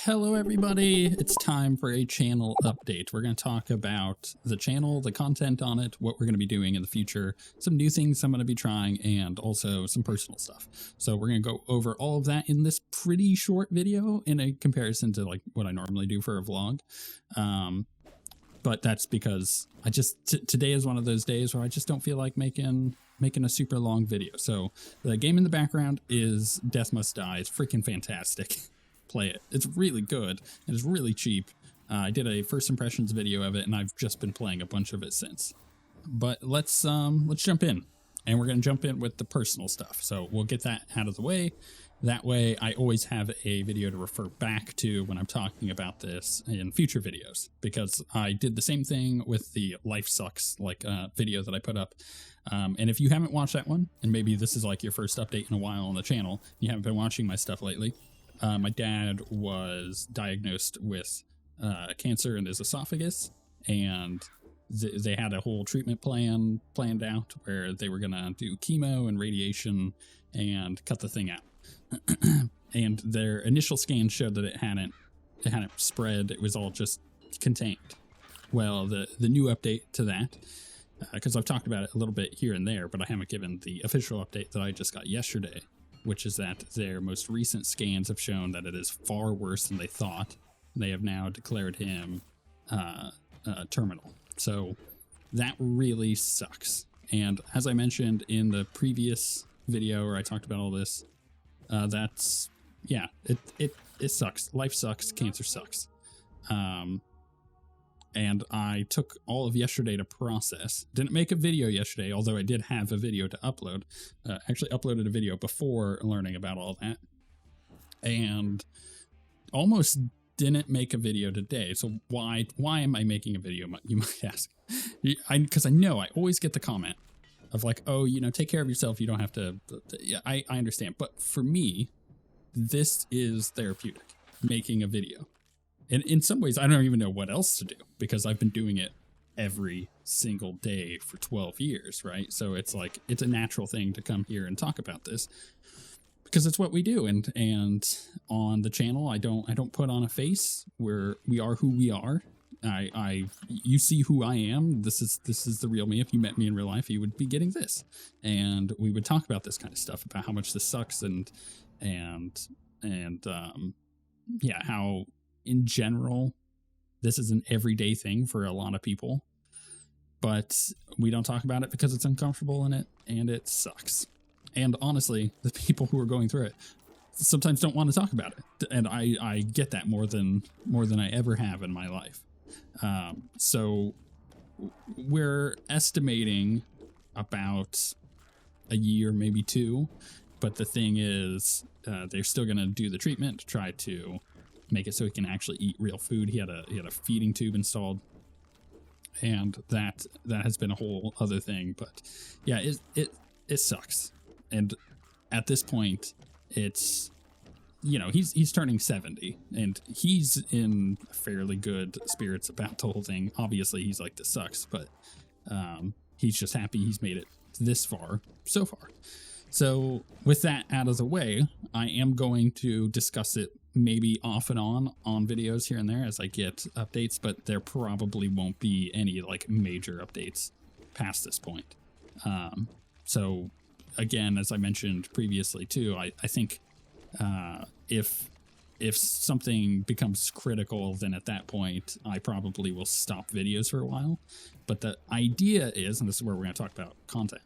Hello everybody, it's time for a channel update. We're going to talk about the channel, the content on it, what we're going to be doing in the future, some new things I'm going to be trying, and also some personal stuff. So we're going to go over all of that in this pretty short video in a comparison to like what I normally do for a vlog. But that's because I just, today is one of those days where I just don't feel like making a super long video. So the game in the background is Death Must Die. It's freaking fantastic. Play it. It's really good. It's really cheap. I did a first impressions video of it, and I've just been playing a bunch of it since. But let's jump in, and we're gonna jump in with the personal stuff. So we'll get that out of the way. That way, I always have a video to refer back to when I'm talking about this in future videos, because I did the same thing with the Life Sucks video that I put up. And if you haven't watched that one, and maybe this is like your first update in a while on the channel, you haven't been watching my stuff lately. My dad was diagnosed with cancer in his esophagus, and they had a whole treatment plan planned out where they were going to do chemo and radiation and cut the thing out. And their initial scan showed that it hadn't spread. It was all just contained. Well, the new update to that, because I've talked about it a little bit here and there, but I haven't given the official update that I just got yesterday, which is that their most recent scans have shown that it is far worse than they thought. They have now declared him terminal. So that really sucks. And as I mentioned in the previous video where I talked about all this, it sucks. Life sucks. Cancer sucks. And I took all of yesterday to process. Didn't make a video yesterday, although I did have a video to upload. Actually uploaded a video before learning about all that. And almost didn't make a video today. So why am I making a video, you might ask? Because I know I always get the comment of like, oh, take care of yourself. You don't have to. Yeah, I understand. But for me, this is therapeutic, making a video. And in some ways, I don't even know what else to do because I've been doing it every single day for 12 years, right? So it's like, it's a natural thing to come here and talk about this because it's what we do. And on the channel, I don't put on a face. We are who we are. You see who I am. This is the real me. If you met me in real life, you would be getting this. And we would talk about this kind of stuff, about how much this sucks and how in general, this is an everyday thing for a lot of people, but we don't talk about it because it's uncomfortable in it and it sucks. And honestly, the people who are going through it sometimes don't want to talk about it. And I get that more than I ever have in my life. So we're estimating about a year, maybe two, but the thing is, they're still going to do the treatment to try to make it so he can actually eat real food. He had a feeding tube installed, and that has been a whole other thing. But yeah, it sucks. And at this point, it's he's turning 70, and he's in fairly good spirits about the whole thing. Obviously, he's like, this sucks, but he's just happy he's made it this far so far. So with that out of the way, I am going to discuss it maybe off and on videos here and there as I get updates, but there probably won't be any like major updates past this point. So again, as I mentioned previously too, I think if something becomes critical, then at that point I probably will stop videos for a while. But the idea is, and this is where we're going to talk about content,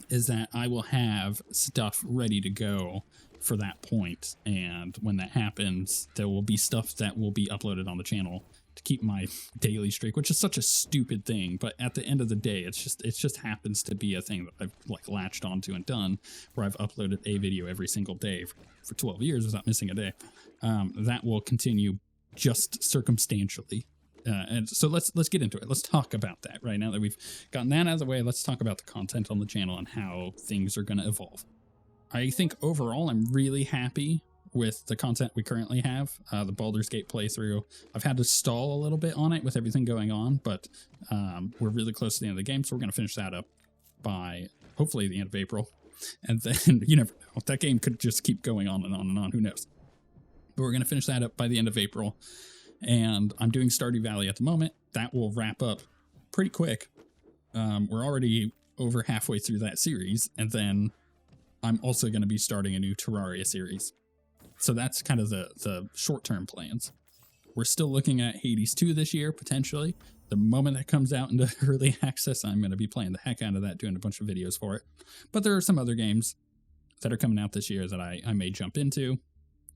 is that I will have stuff ready to go for that point, and when that happens, there will be stuff that will be uploaded on the channel to keep my daily streak, which is such a stupid thing, but at the end of the day, it just happens to be a thing that I've like latched onto and done, where I've uploaded a video every single day for 12 years without missing a day. That will continue just circumstantially. And so let's get into it. Let's talk about that right now that we've gotten that out of the way. Let's talk about the content on the channel and how things are going to evolve. I think overall, I'm really happy with the content we currently have. The Baldur's Gate playthrough, I've had to stall a little bit on it with everything going on, but we're really close to the end of the game, so we're going to finish that up by hopefully the end of April. And then you never know, that game could just keep going on and on and on. Who knows? But we're going to finish that up by the end of April. And I'm doing Stardew Valley at the moment. That will wrap up pretty quick. We're already over halfway through that series. And then I'm also going to be starting a new Terraria series. So that's kind of the short-term plans. We're still looking at Hades 2 this year, potentially. The moment that comes out into early access, I'm going to be playing the heck out of that, doing a bunch of videos for it. But there are some other games that are coming out this year that I may jump into.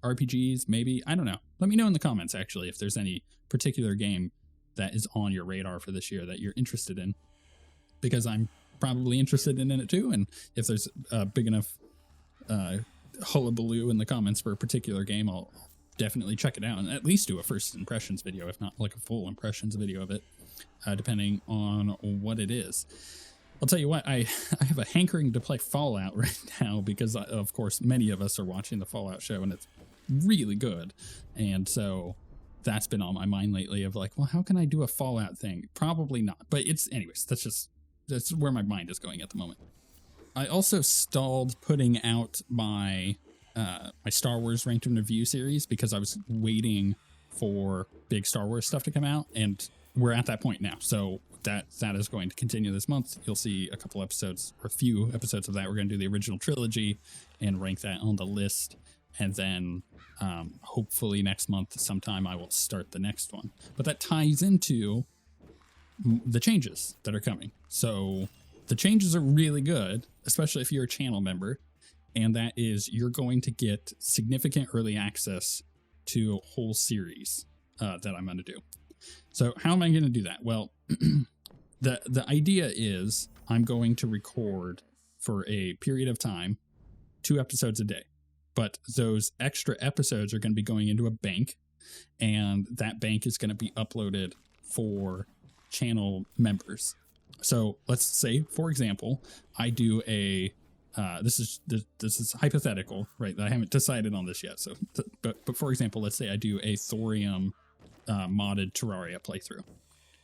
RPGs, maybe. I don't know. Let me know in the comments, actually, if there's any particular game that is on your radar for this year that you're interested in. Because I'm probably interested in it too. And if there's a big enough hullabaloo in the comments for a particular game, I'll definitely check it out and at least do a first impressions video, if not like a full impressions video of it, depending on what it is. I'll tell you what, I have a hankering to play Fallout right now because, of course, many of us are watching the Fallout show and it's really good. And so that's been on my mind lately of like, well, how can I do a Fallout thing? Probably not. But anyways, that's where my mind is going at the moment. I also stalled putting out my Star Wars Ranked and Review series because I was waiting for big Star Wars stuff to come out, and we're at that point now. So that is going to continue this month. You'll see a couple episodes, or a few episodes of that. We're going to do the original trilogy and rank that on the list, and then hopefully next month sometime I will start the next one. But that ties into the changes that are coming. So the changes are really good, especially if you're a channel member. And that is, you're going to get significant early access to a whole series that I'm going to do. So how am I going to do that? Well, the idea is I'm going to record for a period of time 2 episodes a day. But those extra episodes are going to be going into a bank. And that bank is going to be uploaded for channel members. So let's say, for example, I do a this is hypothetical, right? I haven't decided on this yet. So, but for example, let's say I do a Thorium modded Terraria playthrough.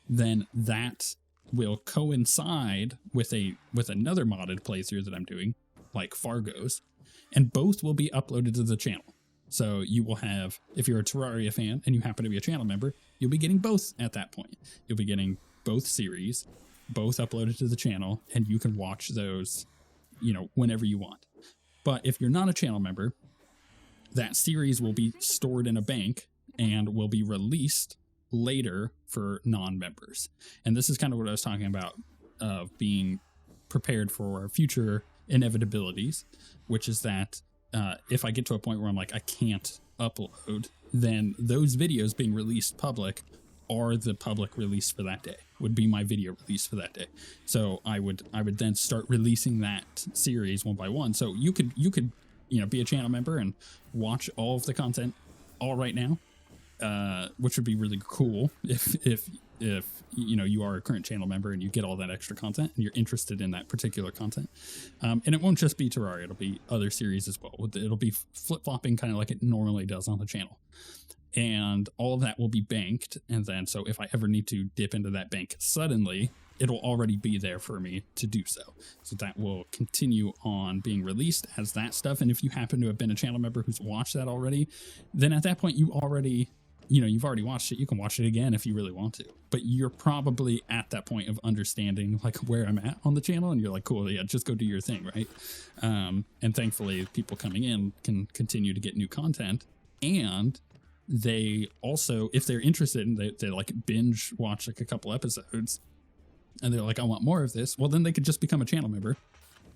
Then that will coincide with another modded playthrough that I'm doing, like Fargo's, and both will be uploaded to the channel. So you will have, if you're a Terraria fan and you happen to be a channel member, you'll be getting both at that point. You'll be getting both series, both uploaded to the channel, and you can watch those, whenever you want. But if you're not a channel member, that series will be stored in a bank and will be released later for non-members. And this is kind of what I was talking about, of being prepared for future inevitabilities, which is that if I get to a point where I'm like, I can't upload, then those videos being released public are the public release for that day, would be my video release for that day. So I would then start releasing that series one by one. So you could be a channel member and watch all of the content all right now, which would be really cool if you are a current channel member and you get all that extra content and you're interested in that particular content. And it won't just be Terraria, it'll be other series as well. It'll be flip-flopping kind of like it normally does on the channel. And all of that will be banked. And then, so if I ever need to dip into that bank suddenly, it'll already be there for me to do so. So that will continue on being released as that stuff. And if you happen to have been a channel member who's watched that already, then at that point, you've already watched it. You can watch it again if you really want to. But you're probably at that point of understanding like where I'm at on the channel. And you're like, cool, yeah, just go do your thing, right? And thankfully, people coming in can continue to get new content. And they also, if they're interested and they like binge watch like a couple episodes and they're like, I want more of this, well, then they could just become a channel member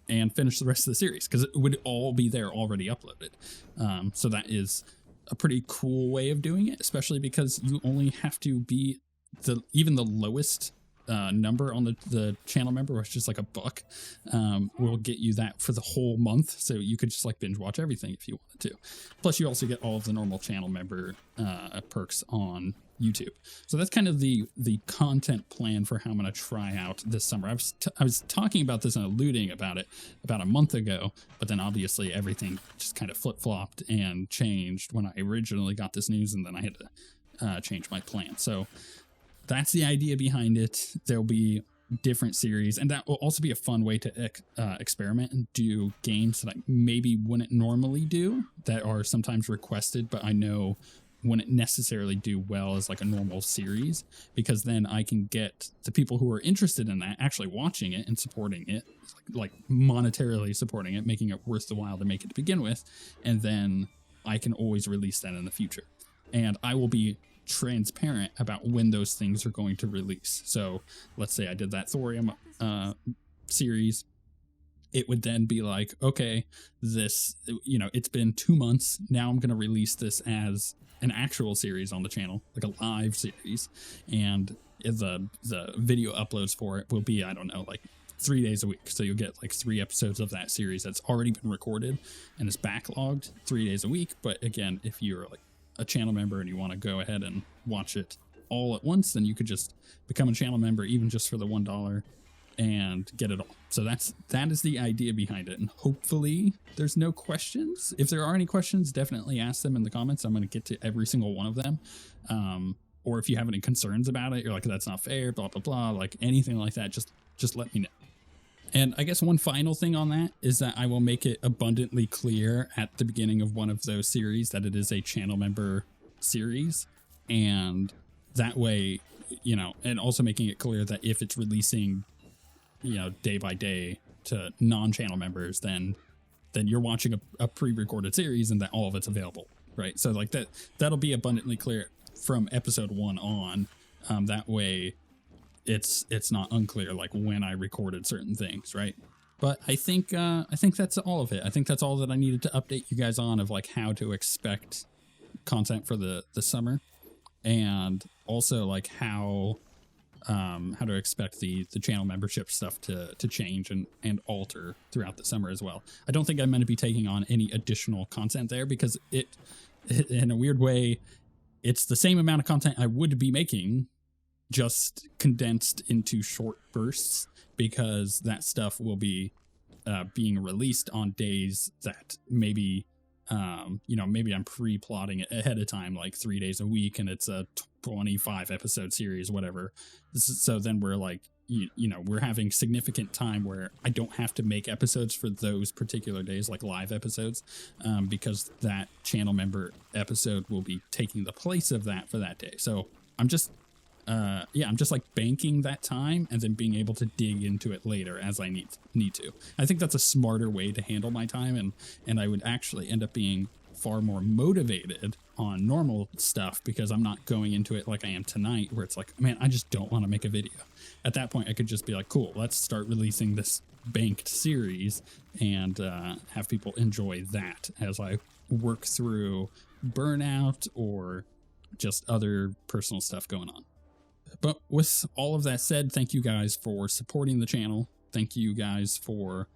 and finish the rest of the series because it would all be there already uploaded. So that is a pretty cool way of doing it, especially because you only have to be even the lowest number on the channel member, which is just like $1, will get you that for the whole month. So you could just like binge watch everything if you wanted to. Plus you also get all of the normal channel member perks on YouTube. So that's kind of the content plan for how I'm going to try out this summer. I was talking about this and alluding about it about a month ago, but then obviously everything just kind of flip-flopped and changed when I originally got this news, and then I had to change my plan. So that's the idea behind it. There'll be different series, and that will also be a fun way to experiment and do games that I maybe wouldn't normally do, that are sometimes requested, but I know wouldn't necessarily do well as like a normal series, because then I can get the people who are interested in that actually watching it and supporting it, like monetarily supporting it, making it worth the while to make it to begin with, and then I can always release that in the future. And I will be transparent about when those things are going to release. So let's say I did that thorium series, it would then be like, okay, this, it's been 2 months now, I'm going to release this as an actual series on the channel, like a live series, and the video uploads for it will be, I don't know, like 3 days a week. So you'll get like 3 episodes of that series that's already been recorded and is backlogged 3 days a week. But again, if you're like a channel member and you want to go ahead and watch it all at once, then you could just become a channel member, even just for the $1, and get it all. So that is the idea behind it. And hopefully there's no questions. If there are any questions, definitely ask them in the comments. I'm going to get to every single one of them. Or if you have any concerns about it, you're like, that's not fair, blah, blah, blah, like anything like that, just let me know. And I guess one final thing on that is that I will make it abundantly clear at the beginning of one of those series that it is a channel member series. And that way, and also making it clear that if it's releasing, day by day to non-channel members, then you're watching a pre-recorded series and that all of it's available, right? So like that'll be abundantly clear from episode 1 on. That way it's not unclear like when I recorded certain things, right? But I think that's all of it. I think that's all that I needed to update you guys on, of like how to expect content for the summer, and also like how to expect the channel membership stuff to change and alter throughout the summer as well. I don't think I'm going to be taking on any additional content there, because it in a weird way, it's the same amount of content I would be making, just condensed into short bursts, because that stuff will be being released on days that maybe maybe I'm pre-plotting it ahead of time, like 3 days a week, and it's a 25 episode series, whatever. So then we're like, we're having significant time where I don't have to make episodes for those particular days, like live episodes, because that channel member episode will be taking the place of that for that day. So I'm just like banking that time and then being able to dig into it later as I need to. I think that's a smarter way to handle my time, and I would actually end up being far more motivated on normal stuff, because I'm not going into it like I am tonight, where it's like, man, I just don't want to make a video. At that point, I could just be like, cool, let's start releasing this banked series and have people enjoy that as I work through burnout or just other personal stuff going on. But with all of that said, thank you guys for supporting the channel. Thank you guys for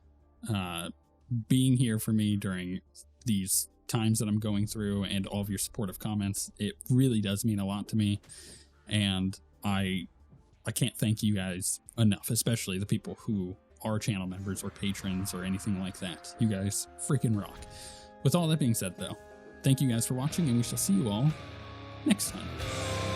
being here for me during these times that I'm going through, and all of your supportive comments. It really does mean a lot to me, and I can't thank you guys enough, especially the people who are channel members or patrons or anything like that. You guys freaking rock. With all that being said, though, thank you guys for watching, and we shall see you all next time.